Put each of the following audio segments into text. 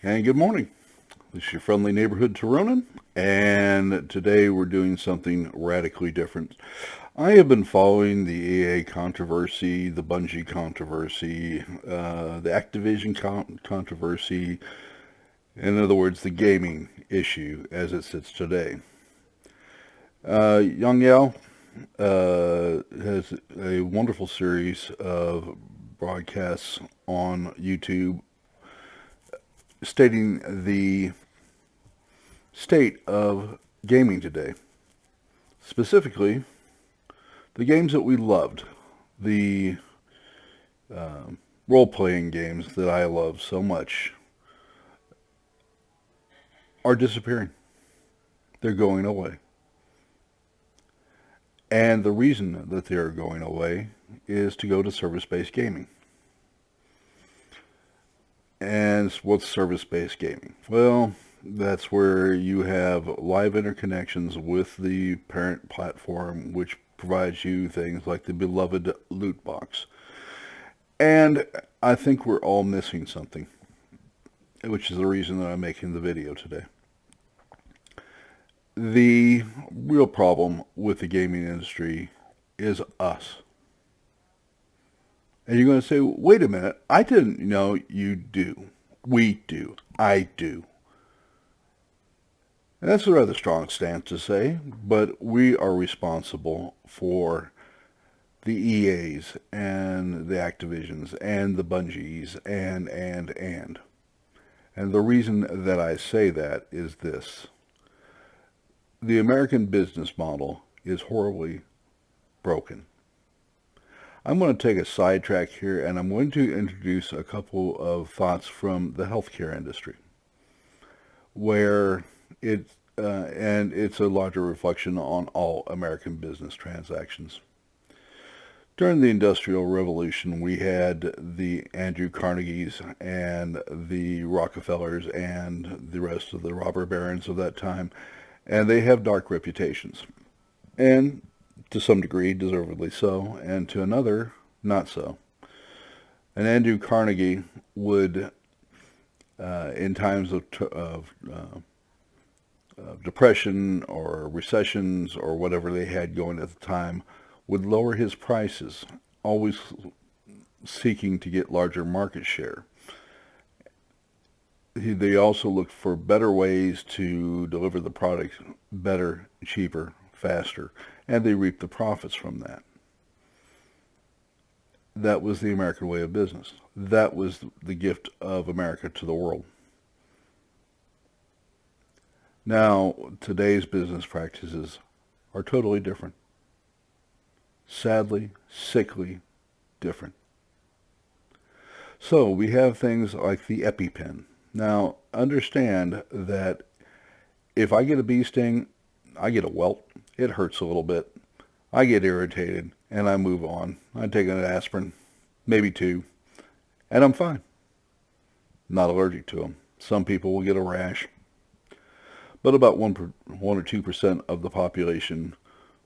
And good morning. This is your friendly neighborhood Toronan, and today we're doing something radically different. I have been following the EA controversy, the Bungie controversy, the Activision controversy, in other words, the gaming issue as it sits today. Yongyea has a wonderful series of broadcasts on YouTube stating the state of gaming today. Specifically, the games that we loved, the uh, role playing games that I love so much, are disappearing. They're going away. And the reason that they are going away is to go to service based gaming. And what's service based gaming? Well, that's where you have live interconnections with the parent platform, which provides you things like the beloved loot box. And I think we're all missing something, which is the reason that I'm making the video today. The real problem with the gaming industry is us. And you're going to say, wait a minute, I didn't know you do. We do. I do. And that's a rather strong stance to say, but we are responsible for the EAs and the Activisions and the Bungies and. And the reason that I say that is this. The American business model is horribly broken. I'm going to take a sidetrack here and I'm going to introduce a couple of thoughts from the healthcare industry where and it's a larger reflection on all American business transactions. During the Industrial Revolution, we had the Andrew Carnegies and the Rockefellers and the rest of the robber barons of that time, and they have dark reputations. And to some degree, deservedly so, and to another, not so. And Andrew Carnegie would, in times of depression or recessions or whatever they had going at the time, would lower his prices, always seeking to get larger market share. They also looked for better ways to deliver the product better, cheaper, faster, and they reaped the profits from that. That was the American way of business. That was the gift of America to the world. Now, today's business practices are totally different. Sadly, sickly different. So we have things like the EpiPen. Now, understand that if I get a bee sting, I get a welt. It hurts a little bit. I get irritated, and I move on. I take an aspirin, maybe two, and I'm fine. Not allergic to them. Some people will get a rash, but about 1 or 2% of the population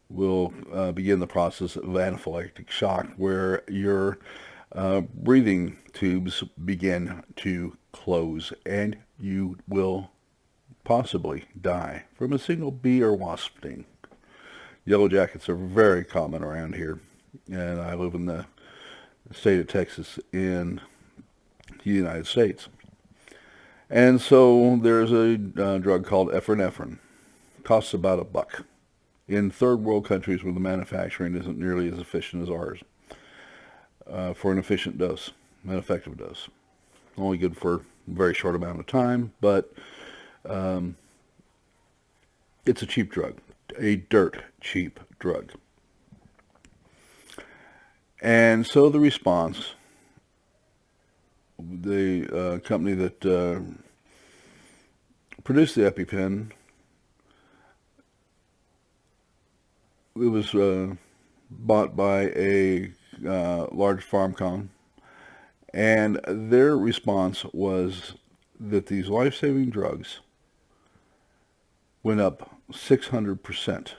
will begin the process of anaphylactic shock, where your breathing tubes begin to close, and you will possibly die from a single bee or wasp sting. Yellow jackets are very common around here, and I live in the state of Texas in the United States. And so there's a drug called epinephrine. Costs about $1 in third world countries where the manufacturing isn't nearly as efficient as ours, for an efficient dose, an effective dose. Only good for a very short amount of time, but um, it's a cheap drug, a dirt cheap drug. And so the response, the company that produced the EpiPen, it was bought by a large farmcom, and their response was that these life-saving drugs went up 600%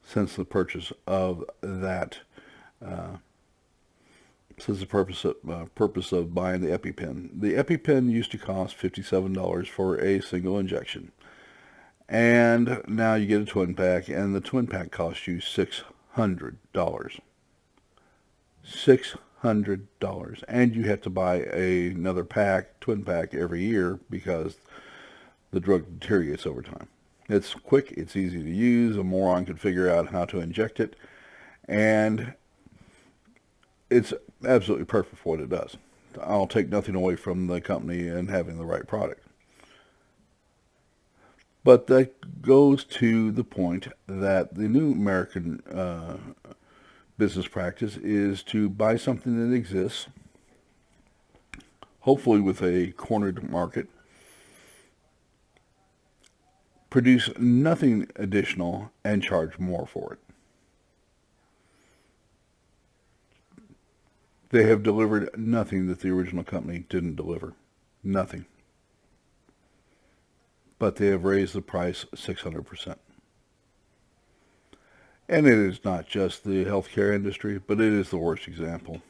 since the purchase of that uh, Says the purpose of buying the EpiPen. The EpiPen used to cost $57 for a single injection. And now you get a twin pack, and the twin pack costs you $600. $600. And you have to buy another twin pack every year because the drug deteriorates over time. It's quick, it's easy to use, a moron could figure out how to inject it, and it's absolutely perfect for what it does. I'll take nothing away from the company and having the right product. But that goes to the point that the new American business practice is to buy something that exists, hopefully with a cornered market, produce nothing additional, and charge more for it. They have delivered nothing that the original company didn't deliver. Nothing. But they have raised the price 600%. And it is not just the healthcare industry, but it is the worst example.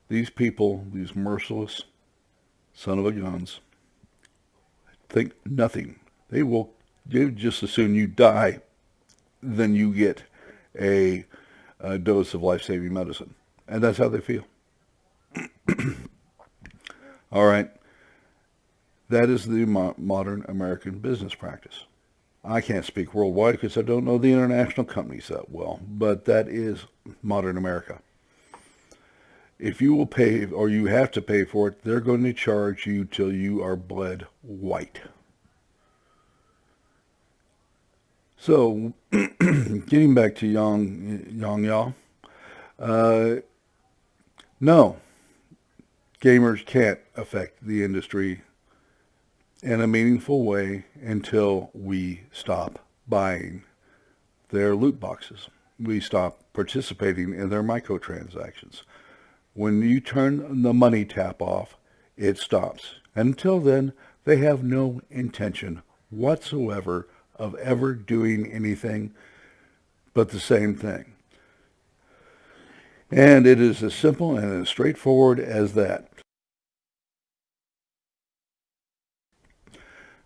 These people, these merciless son of a guns, think nothing. They just as soon you die than you get a dose of life-saving medicine. And that's how they feel. All right. That is the modern American business practice. I can't speak worldwide because I don't know the international companies that well, but that is modern America. If you will pay, or you have to pay for it, they're going to charge you till you are bled white. So, getting back to Yongyea, no, gamers can't affect the industry in a meaningful way until we stop buying their loot boxes. We stop participating in their microtransactions. When you turn the money tap off, it stops. Until then, they have no intention whatsoever of ever doing anything but the same thing. And it is as simple and as straightforward as that.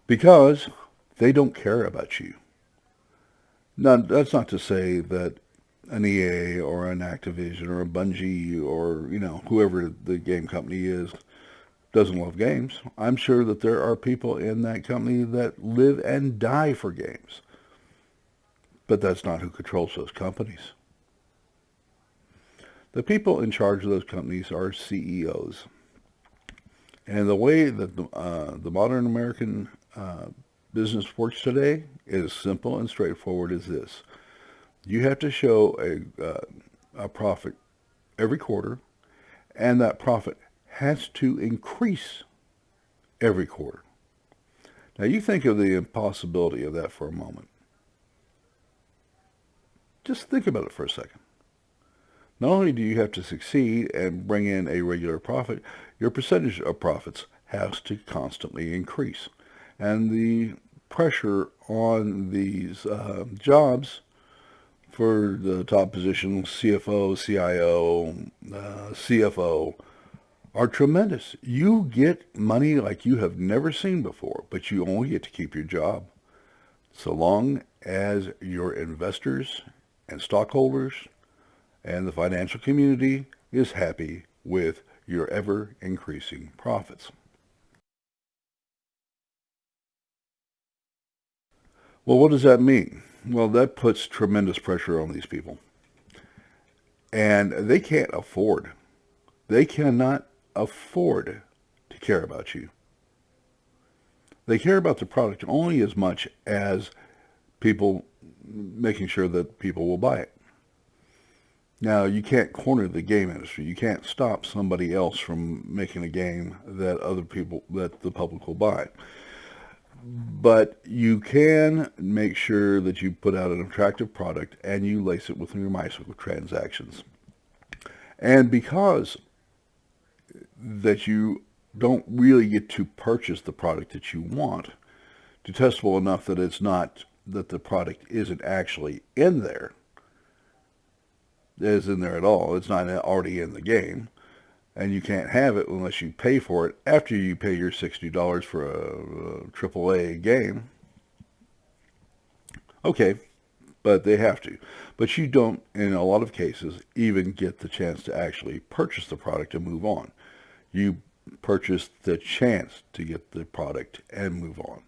Because they don't care about you. Now, that's not to say that an EA or an Activision or a Bungie or, whoever the game company is doesn't love games. I'm sure that there are people in that company that live and die for games. But that's not who controls those companies. The people in charge of those companies are CEOs. And the way that the modern American business works today is simple and straightforward as this. You have to show a profit every quarter, and that profit has to increase every quarter. Now you think of the impossibility of that for a moment. Just think about it for a second. Not only do you have to succeed and bring in a regular profit, your percentage of profits has to constantly increase. And the pressure on these jobs for the top positions, CFO, CIO, CFO, are tremendous. You get money like you have never seen before, but you only get to keep your job so long as your investors and stockholders and the financial community is happy with your ever-increasing profits. Well, what does that mean? Well, that puts tremendous pressure on these people. And they cannot afford to care about you. They care about the product only as much as people making sure that people will buy it. Now, you can't corner the game industry. You can't stop somebody else from making a game that the public will buy. But you can make sure that you put out an attractive product and you lace it with your microtransactions. And because that you don't really get to purchase the product that you want, detestable enough that the product isn't actually in there, is in there at all. It's not already in the game. And you can't have it unless you pay for it after you pay your $60 for a AAA game. Okay, but they have to. But you don't, in a lot of cases, even get the chance to actually purchase the product and move on. You purchase the chance to get the product and move on.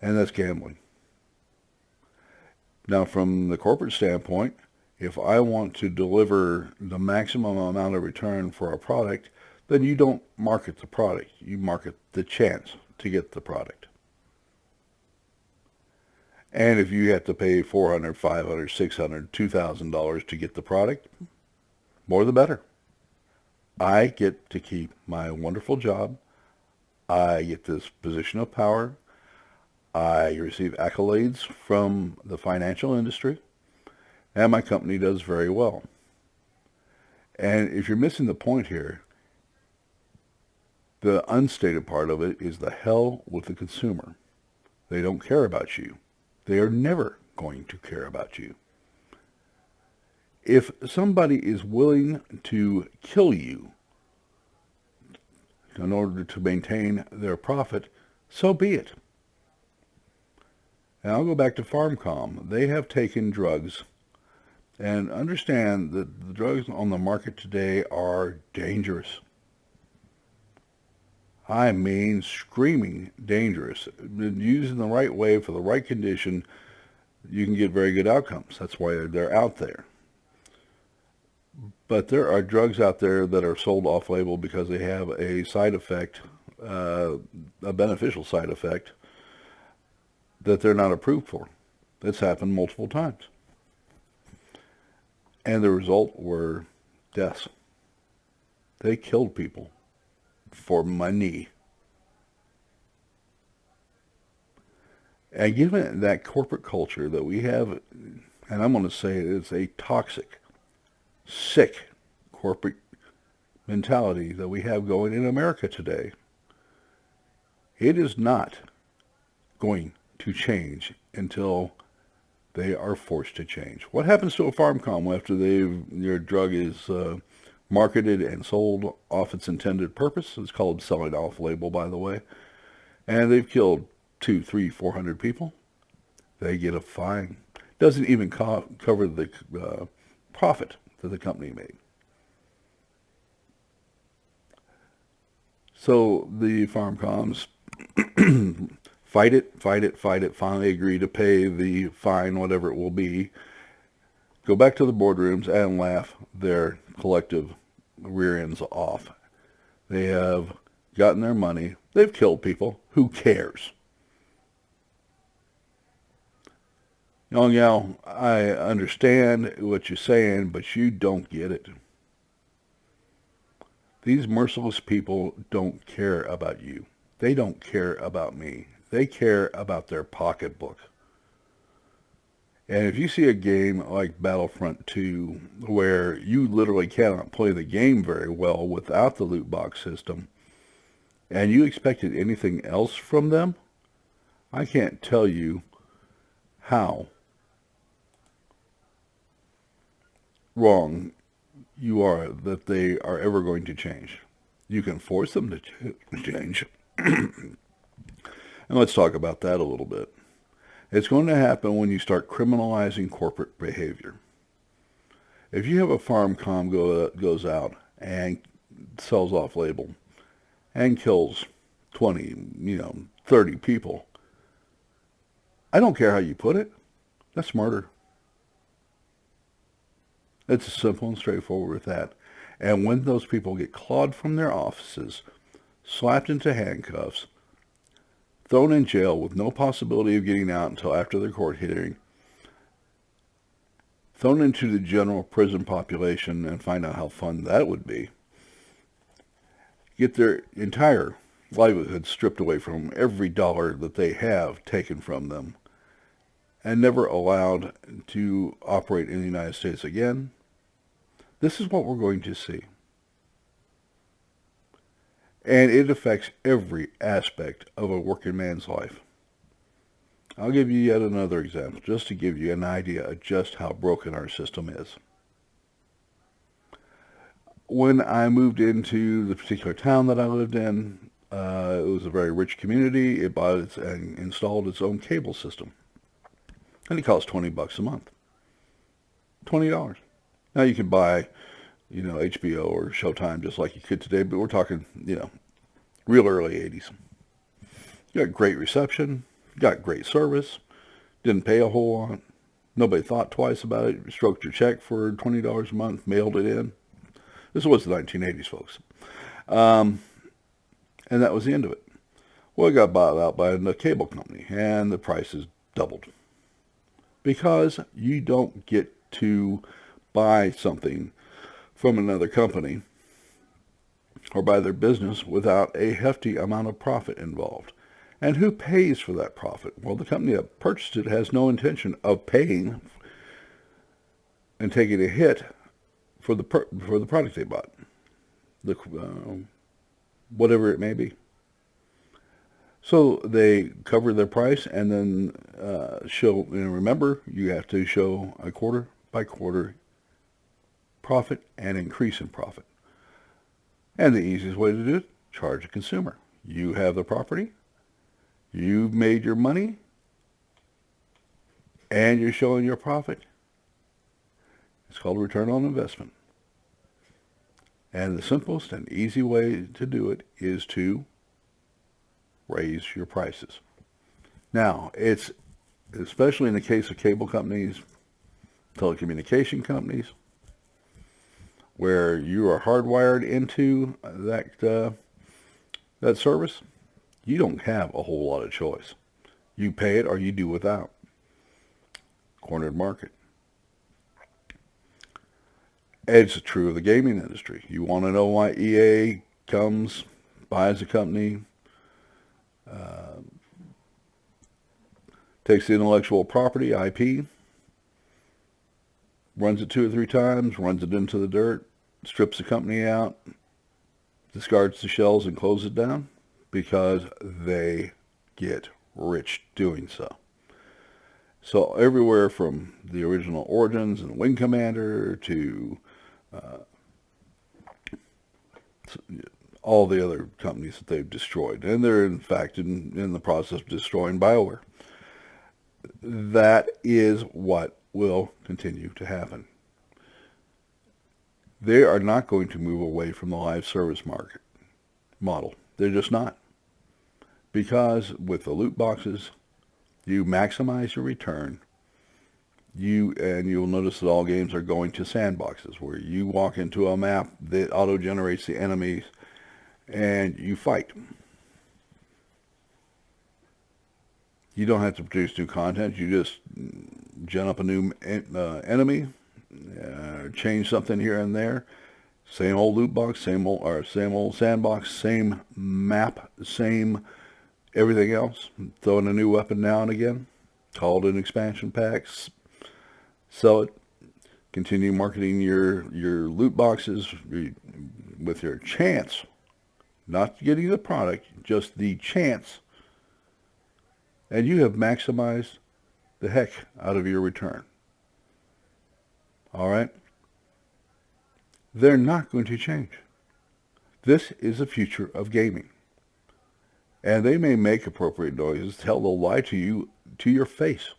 And that's gambling. Now, from the corporate standpoint, if I want to deliver the maximum amount of return for a product, then you don't market the product. You market the chance to get the product. And if you have to pay $400, $500, $600, $2,000 to get the product, more the better. I get to keep my wonderful job. I get this position of power. I receive accolades from the financial industry. And my company does very well. And if you're missing the point here, the unstated part of it is the hell with the consumer. They don't care about you. They are never going to care about you. If somebody is willing to kill you in order to maintain their profit, so be it. And I'll go back to FarmCom. They have taken drugs, and understand that the drugs on the market today are dangerous. I mean, screaming dangerous. Used in the right way for the right condition, you can get very good outcomes. That's why they're out there. But there are drugs out there that are sold off-label because they have a side effect, a beneficial side effect, that they're not approved for. That's happened multiple times. And the result were deaths. They killed people for money. And given that corporate culture that we have, and I'm going to say it's a toxic, sick corporate mentality that we have going in America today, it is not going to change until they are forced to change. What happens to a FarmCom after their drug is marketed and sold off its intended purpose? It's called selling off label, by the way. And they've killed 200, 300, 400 people. They get a fine. Doesn't even cover the profit that the company made. So the FarmComs fight it, finally agree to pay the fine, whatever it will be, go back to the boardrooms and laugh their collective rear ends off. They have gotten their money. They've killed people. Who cares? Yongyea, I understand what you're saying, but you don't get it. These merciless people don't care about you. They don't care about me. They care about their pocketbook. And if you see a game like Battlefront 2, where you literally cannot play the game very well without the loot box system, and you expected anything else from them, I can't tell you how wrong you are that they are ever going to change. You can force them to change. And let's talk about that a little bit. It's going to happen when you start criminalizing corporate behavior. If you have a FarmCom goes out and sells off label and kills 20, 30 people, I don't care how you put it. That's murder. It's as simple and straightforward with that. And when those people get clawed from their offices, slapped into handcuffs, thrown in jail with no possibility of getting out until after their court hearing, thrown into the general prison population and find out how fun that would be, get their entire livelihood stripped away from them, every dollar that they have taken from them, and never allowed to operate in the United States again, this is what we're going to see. And it affects every aspect of a working man's life. I'll give you yet another example, just to give you an idea of just how broken our system is. When I moved into the particular town that I lived in, it was a very rich community. It bought and installed its own cable system, and it cost $20 a month. $20. Now you can buy, HBO or Showtime just like you could today, but we're talking, real early 80s. You got great reception, got great service, didn't pay a whole lot. Nobody thought twice about it. You stroked your check for $20 a month, mailed it in. This was the 1980s, folks. And that was the end of it. Well, it got bought out by the cable company, and the prices doubled. Because you don't get to buy something from another company or buy their business without a hefty amount of profit involved. And who pays for that profit? Well, the company that purchased it has no intention of paying and taking a hit for the product they bought, whatever it may be. So they cover their price and then show. And remember, you have to show a quarter by quarter profit and increase in profit. And the easiest way to do it: charge a consumer. You have the property. You've made your money, and you're showing your profit. It's called return on investment. And the simplest and easy way to do it is to raise your prices. Now, it's especially in the case of cable companies, telecommunication companies, where you are hardwired into that service. You don't have a whole lot of choice. You pay it or you do without. Cornered market. It's true of the gaming industry. You want to know why EA comes, buys a company, takes the intellectual property, IP, runs it 2 or 3 times, runs it into the dirt, strips the company out, discards the shells and closes it down? Because they get rich doing so. So everywhere from the original Origins and Wing Commander to all the other companies that they've destroyed. And they're in fact in the process of destroying BioWare. That is what will continue to happen. They are not going to move away from the live service market model. They're just not. Because with the loot boxes, you maximize your return. You'll notice that all games are going to sandboxes where you walk into a map that auto-generates the enemies and you fight. You don't have to produce new content. You just gen up a new enemy, change something here and there. Same old loot box, same old sandbox, same map, same everything else. Throw in a new weapon now and again. Call it an expansion pack. Sell it. Continue marketing your loot boxes with your chance, not getting the product, just the chance. And you have maximized the heck out of your return. All right? They're not going to change. This is the future of gaming. And they may make appropriate noises, they'll lie to you to your face.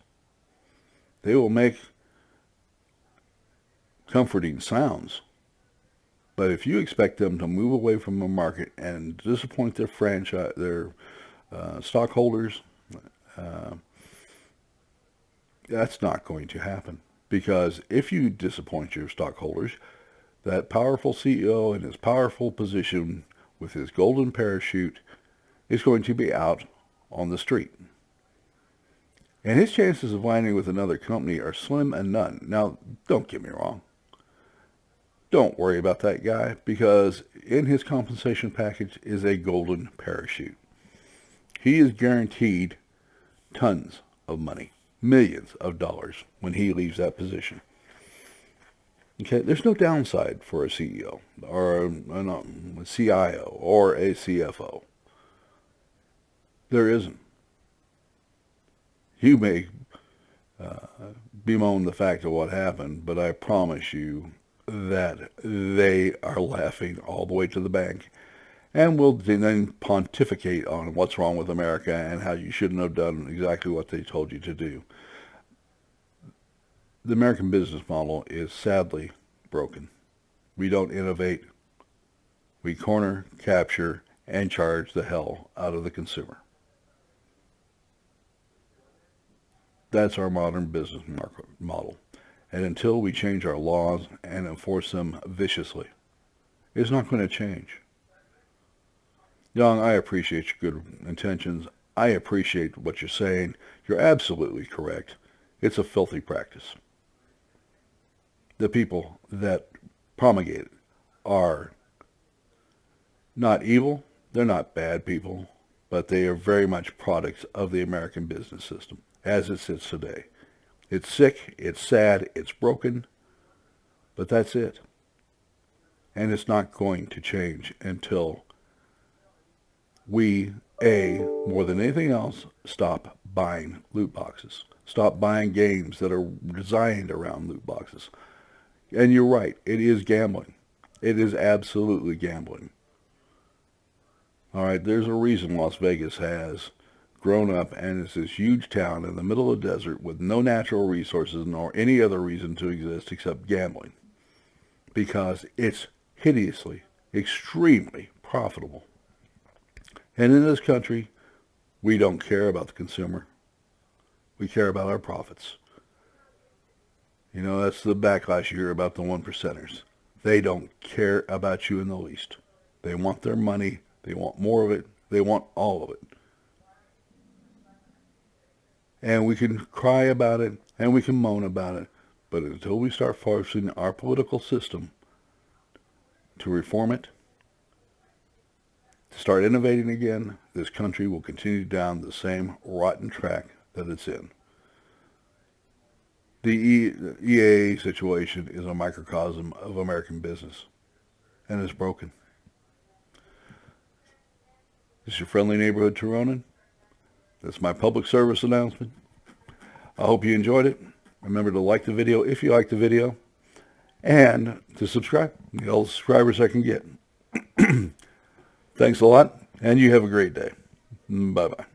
They will make comforting sounds. But if you expect them to move away from the market and disappoint their franchise, their stockholders, that's not going to happen. Because if you disappoint your stockholders, that powerful CEO in his powerful position with his golden parachute is going to be out on the street. And his chances of landing with another company are slim and none. Now, don't get me wrong. Don't worry about that guy, because in his compensation package is a golden parachute. He is guaranteed tons of money, millions of dollars, when he leaves that position. Okay, there's no downside for a CEO or a CIO or a CFO. There isn't. You may bemoan the fact of what happened, but I promise you that they are laughing all the way to the bank and will then pontificate on what's wrong with America and how you shouldn't have done exactly what they told you to do. The American business model is sadly broken. We don't innovate. We corner, capture, and charge the hell out of the consumer. That's our modern business model. And until we change our laws and enforce them viciously, it's not going to change. Young, I appreciate your good intentions. I appreciate what you're saying. You're absolutely correct. It's a filthy practice. The people that promulgate it are not evil. They're not bad people, but they are very much products of the American business system as it sits today. It's sick, it's sad, it's broken, but that's it. And it's not going to change until we, more than anything else, stop buying loot boxes. Stop buying games that are designed around loot boxes. And you're right, it is gambling. It is absolutely gambling. All right, there's a reason Las Vegas has grown up and is this huge town in the middle of the desert with no natural resources nor any other reason to exist except gambling. Because it's hideously, extremely profitable. And in this country, we don't care about the consumer. We care about our profits. You know, that's the backlash you hear about the one percenters. They don't care about you in the least. They want their money. They want more of it. They want all of it. And we can cry about it and we can moan about it. But until we start forcing our political system to reform it, to start innovating again, this country will continue down the same rotten track that it's in. The EAA situation is a microcosm of American business, and it's broken. This is your friendly neighborhood Turonin. That's my public service announcement. I hope you enjoyed it. Remember to like the video if you like the video, and to subscribe. All the subscribers I can get. Thanks a lot, and you have a great day. Bye-bye.